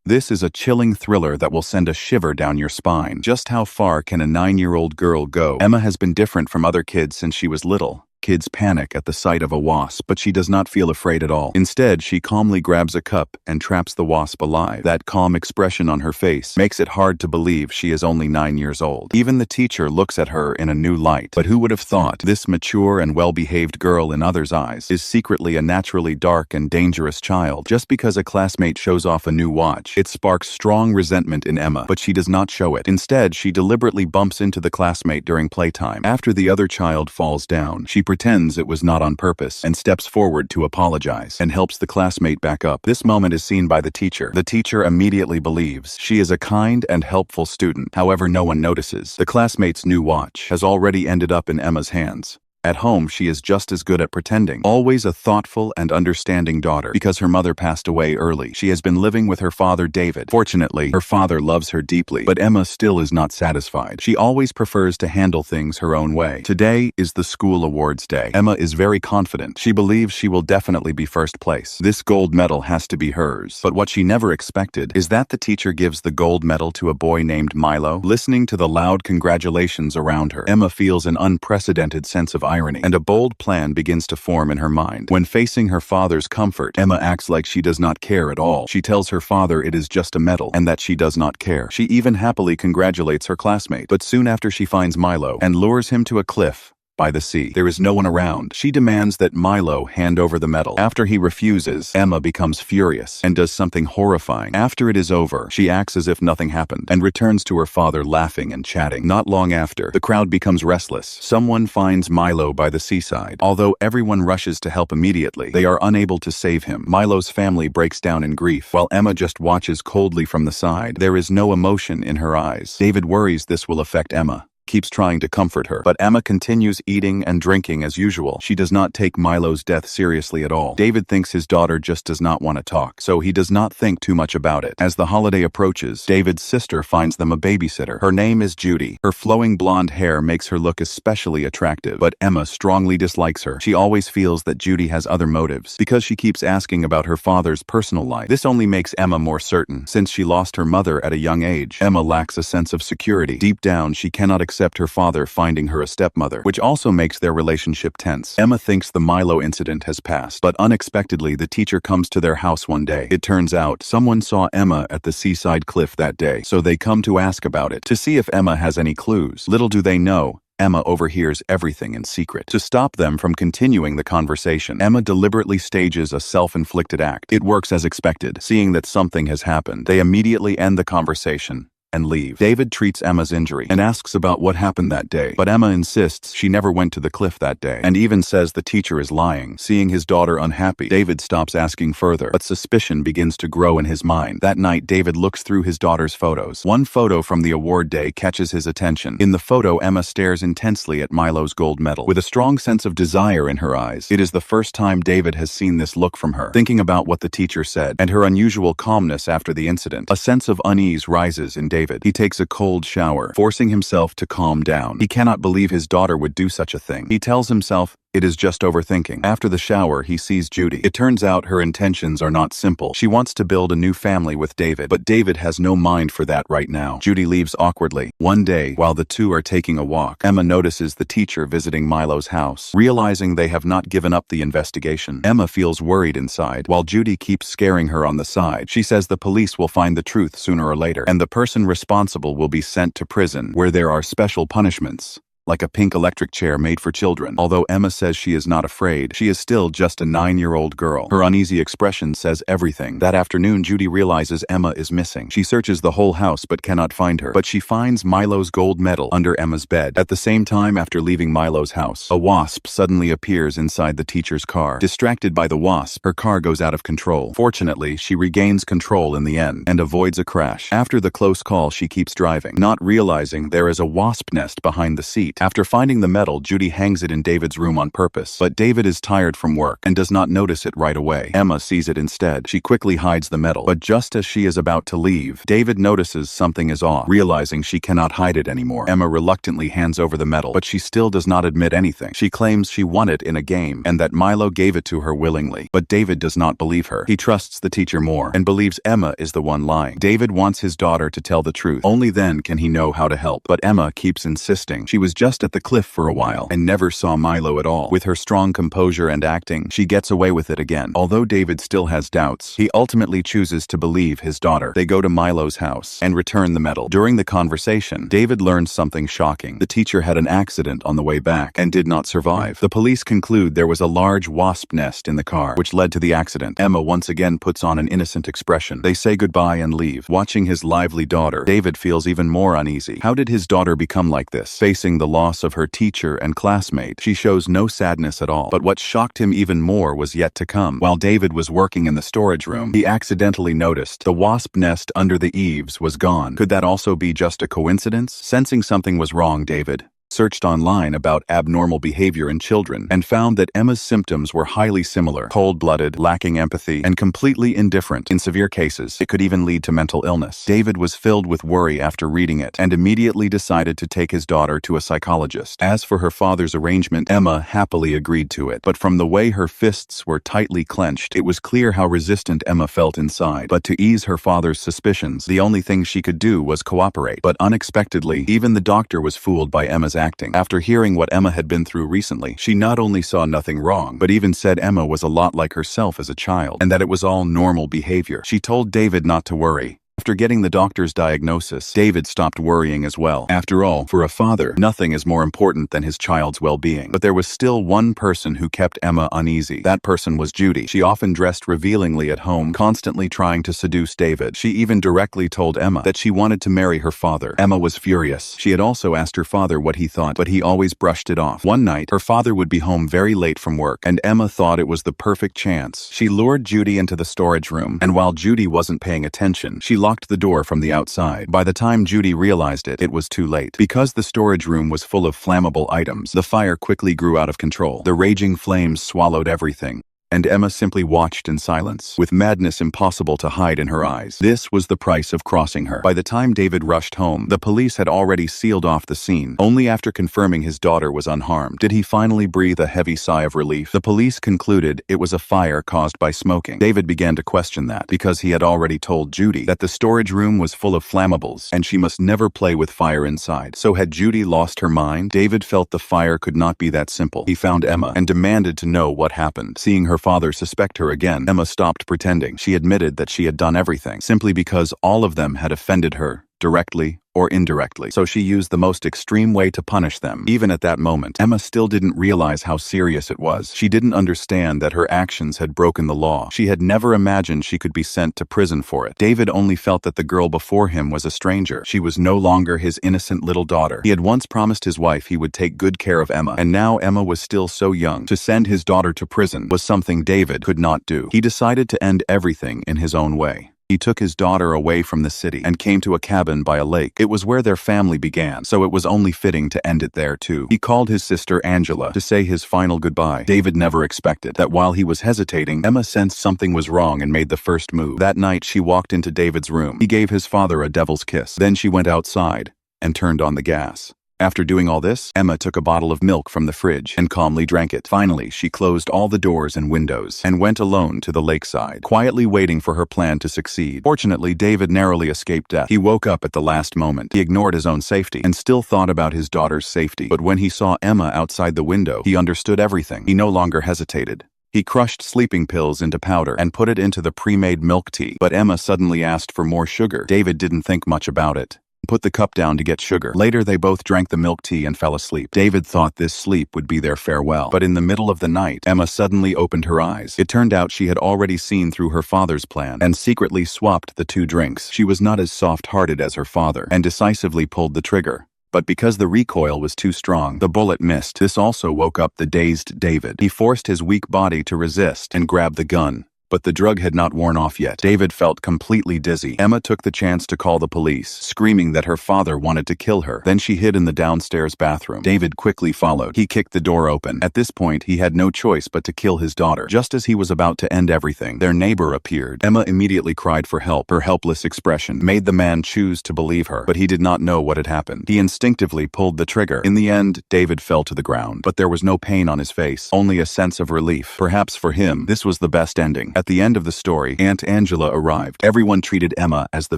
This is a chilling thriller that will send a shiver down your spine. Just how far can a 9-year-old girl go? Emma has been different from other kids since she was little. Kids panic at the sight of a wasp, but she does not feel afraid at all. Instead, she calmly grabs a cup and traps the wasp alive. That calm expression on her face makes it hard to believe she is only 9 years old. Even the teacher looks at her in a new light. But who would have thought this mature and well-behaved girl in others' eyes is secretly a naturally dark and dangerous child? Just because a classmate shows off a new watch, it sparks strong resentment in Emma, but she does not show it. Instead, she deliberately bumps into the classmate during playtime. After the other child falls down, she pretends it was not on purpose and steps forward to apologize and helps the classmate back up. This moment is seen by the teacher. The teacher immediately believes she is a kind and helpful student. However, no one notices. The classmate's new watch has already ended up in Emma's hands. At home, she is just as good at pretending. Always a thoughtful and understanding daughter. Because her mother passed away early, she has been living with her father, David. Fortunately, her father loves her deeply, but Emma still is not satisfied. She always prefers to handle things her own way. Today is the school awards day. Emma is very confident. She believes she will definitely be first place. This gold medal has to be hers. But what she never expected is that the teacher gives the gold medal to a boy named Milo. Listening to the loud congratulations around her, Emma feels an unprecedented sense of irony, and a bold plan begins to form in her mind. When facing her father's comfort, Emma acts like she does not care at all. She tells her father it is just a medal and that she does not care. She even happily congratulates her classmate, but soon after she finds Milo and lures him to a cliff by the sea. There is no one around. She demands that Milo hand over the medal. After he refuses, Emma becomes furious and does something horrifying. After it is over, she acts as if nothing happened and returns to her father laughing and chatting. Not long after, the crowd becomes restless. Someone finds Milo by the seaside. Although everyone rushes to help immediately, they are unable to save him. Milo's family breaks down in grief, while Emma just watches coldly from the side. There is no emotion in her eyes. David worries this will affect Emma. Keeps trying to comfort her, but Emma continues eating and drinking as usual. She does not take Milo's death seriously at all. David thinks his daughter just does not want to talk, so he does not think too much about it. As the holiday approaches, David's sister finds them a babysitter. Her name is Judy. Her flowing blonde hair makes her look especially attractive, but Emma strongly dislikes her. She always feels that Judy has other motives, because she keeps asking about her father's personal life. This only makes Emma more certain. Since she lost her mother at a young age, Emma lacks a sense of security. Deep down, she cannot accept her father finding her a stepmother, which also makes their relationship tense. Emma thinks the Milo incident has passed, but unexpectedly the teacher comes to their house one day. It turns out someone saw Emma at the seaside cliff that day, so they come to ask about it, to see if Emma has any clues. Little do they know, Emma overhears everything in secret. To stop them from continuing the conversation, Emma deliberately stages a self-inflicted act. It works as expected. Seeing that something has happened, they immediately end the conversation and leave. David treats Emma's injury and asks about what happened that day, but Emma insists she never went to the cliff that day, and even says the teacher is lying. Seeing his daughter unhappy, David stops asking further, but suspicion begins to grow in his mind. That night, David looks through his daughter's photos. One photo from the award day catches his attention. In the photo, Emma stares intensely at Milo's gold medal, with a strong sense of desire in her eyes. It is the first time David has seen this look from her. Thinking about what the teacher said, and her unusual calmness after the incident, a sense of unease rises in David. He takes a cold shower, forcing himself to calm down. He cannot believe his daughter would do such a thing. He tells himself it is just overthinking. After the shower, he sees Judy. It turns out her intentions are not simple. She wants to build a new family with David, but David has no mind for that right now. Judy leaves awkwardly. One day, while the two are taking a walk, Emma notices the teacher visiting Milo's house. Realizing they have not given up the investigation, Emma feels worried inside, while Judy keeps scaring her on the side. She says the police will find the truth sooner or later, and the person responsible will be sent to prison, where there are special punishments, like a pink electric chair made for children. Although Emma says she is not afraid, she is still just a 9-year-old girl. Her uneasy expression says everything. That afternoon, Judy realizes Emma is missing. She searches the whole house but cannot find her, but she finds Milo's gold medal under Emma's bed. At the same time, after leaving Milo's house, a wasp suddenly appears inside the teacher's car. Distracted by the wasp, her car goes out of control. Fortunately, she regains control in the end and avoids a crash. After the close call, she keeps driving, not realizing there is a wasp nest behind the seat. After finding the medal, Judy hangs it in David's room on purpose. But David is tired from work and does not notice it right away. Emma sees it instead. She quickly hides the medal. But just as she is about to leave, David notices something is off. Realizing she cannot hide it anymore, Emma reluctantly hands over the medal, but she still does not admit anything. She claims she won it in a game and that Milo gave it to her willingly. But David does not believe her. He trusts the teacher more and believes Emma is the one lying. David wants his daughter to tell the truth. Only then can he know how to help. But Emma keeps insisting. She was just at the cliff for a while and never saw Milo at all. With her strong composure and acting, she gets away with it again. Although David still has doubts, he ultimately chooses to believe his daughter. They go to Milo's house and return the medal. During the conversation, David learns something shocking. The teacher had an accident on the way back and did not survive. The police conclude there was a large wasp nest in the car, which led to the accident. Emma once again puts on an innocent expression. They say goodbye and leave. Watching his lively daughter, David feels even more uneasy. How did his daughter become like this? Facing the loss of her teacher and classmate, she shows no sadness at all. But what shocked him even more was yet to come. While David was working in the storage room, he accidentally noticed the wasp nest under the eaves was gone. Could that also be just a coincidence? Sensing something was wrong, David searched online about abnormal behavior in children and found that Emma's symptoms were highly similar: cold-blooded, lacking empathy, and completely indifferent. In severe cases, it could even lead to mental illness. David was filled with worry after reading it and immediately decided to take his daughter to a psychologist. As for her father's arrangement, Emma happily agreed to it, but from the way her fists were tightly clenched, it was clear how resistant Emma felt inside. But to ease her father's suspicions, the only thing she could do was cooperate. But unexpectedly, even the doctor was fooled by Emma's acting. After hearing what Emma had been through recently, she not only saw nothing wrong, but even said Emma was a lot like herself as a child, and that it was all normal behavior. She told David not to worry. After getting the doctor's diagnosis, David stopped worrying as well. After all, for a father, nothing is more important than his child's well-being. But there was still one person who kept Emma uneasy. That person was Judy. She often dressed revealingly at home, constantly trying to seduce David. She even directly told Emma that she wanted to marry her father. Emma was furious. She had also asked her father what he thought, but he always brushed it off. One night, her father would be home very late from work, and Emma thought it was the perfect chance. She lured Judy into the storage room, and while Judy wasn't paying attention, she locked the door from the outside. By the time Judy realized it, it was too late. Because the storage room was full of flammable items, the fire quickly grew out of control. The raging flames swallowed everything, and Emma simply watched in silence, with madness impossible to hide in her eyes. This was the price of crossing her. By the time David rushed home, the police had already sealed off the scene. Only after confirming his daughter was unharmed did he finally breathe a heavy sigh of relief. The police concluded it was a fire caused by smoking. David began to question that, because he had already told Judy that the storage room was full of flammables, and she must never play with fire inside. So had Judy lost her mind? David felt the fire could not be that simple. He found Emma and demanded to know what happened. Seeing her father suspect her again, Emma stopped pretending. She admitted that she had done everything, simply because all of them had offended her, directly or indirectly. So she used the most extreme way to punish them. Even at that moment, Emma still didn't realize how serious it was. She didn't understand that her actions had broken the law. She had never imagined she could be sent to prison for it. David only felt that the girl before him was a stranger. She was no longer his innocent little daughter. He had once promised his wife he would take good care of Emma, and now Emma was still so young. To send his daughter to prison was something David could not do. He decided to end everything in his own way. He took his daughter away from the city and came to a cabin by a lake. It was where their family began, so it was only fitting to end it there too. He called his sister Angela to say his final goodbye. David never expected that while he was hesitating, Emma sensed something was wrong and made the first move. That night, she walked into David's room. He gave his father a devil's kiss. Then she went outside and turned on the gas. After doing all this, Emma took a bottle of milk from the fridge and calmly drank it. Finally, she closed all the doors and windows and went alone to the lakeside, quietly waiting for her plan to succeed. Fortunately, David narrowly escaped death. He woke up at the last moment. He ignored his own safety and still thought about his daughter's safety. But when he saw Emma outside the window, he understood everything. He no longer hesitated. He crushed sleeping pills into powder and put it into the pre-made milk tea. But Emma suddenly asked for more sugar. David didn't think much about it. Put the cup down to get sugar. Later, they both drank the milk tea and fell asleep. David thought this sleep would be their farewell. But in the middle of the night, Emma suddenly opened her eyes. It turned out she had already seen through her father's plan and secretly swapped the two drinks. She was not as soft-hearted as her father and decisively pulled the trigger. But because the recoil was too strong, the bullet missed. This also woke up the dazed David. He forced his weak body to resist and grabbed the gun. But the drug had not worn off yet. David felt completely dizzy. Emma took the chance to call the police, screaming that her father wanted to kill her. Then she hid in the downstairs bathroom. David quickly followed. He kicked the door open. At this point, he had no choice but to kill his daughter. Just as he was about to end everything, their neighbor appeared. Emma immediately cried for help. Her helpless expression made the man choose to believe her, but he did not know what had happened. He instinctively pulled the trigger. In the end, David fell to the ground, but there was no pain on his face, only a sense of relief. Perhaps for him, this was the best ending. At the end of the story, Aunt Angela arrived. Everyone treated Emma as the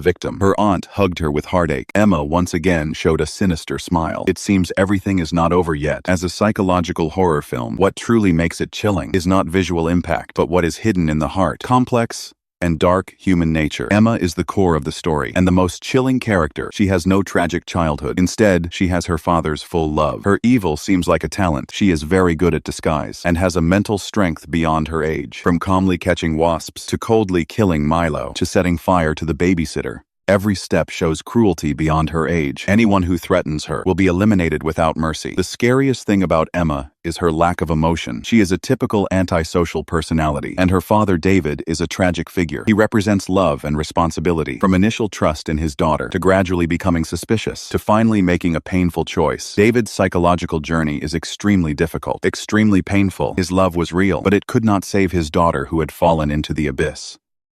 victim. Her aunt hugged her with heartache. Emma once again showed a sinister smile. It seems everything is not over yet. As a psychological horror film, what truly makes it chilling is not visual impact, but what is hidden in the heart. Complex and dark human nature. Emma is the core of the story and the most chilling character. She has no tragic childhood. Instead, she has her father's full love. Her evil seems like a talent. She is very good at disguise and has a mental strength beyond her age. From calmly catching wasps to coldly killing Milo to setting fire to the babysitter, every step shows cruelty beyond her age. Anyone who threatens her will be eliminated without mercy. The scariest thing about Emma is her lack of emotion. She is a typical antisocial personality, and her father David is a tragic figure. He represents love and responsibility, from initial trust in his daughter to gradually becoming suspicious to finally making a painful choice. David's psychological journey is extremely difficult, extremely painful. His love was real, but it could not save his daughter who had fallen into the abyss.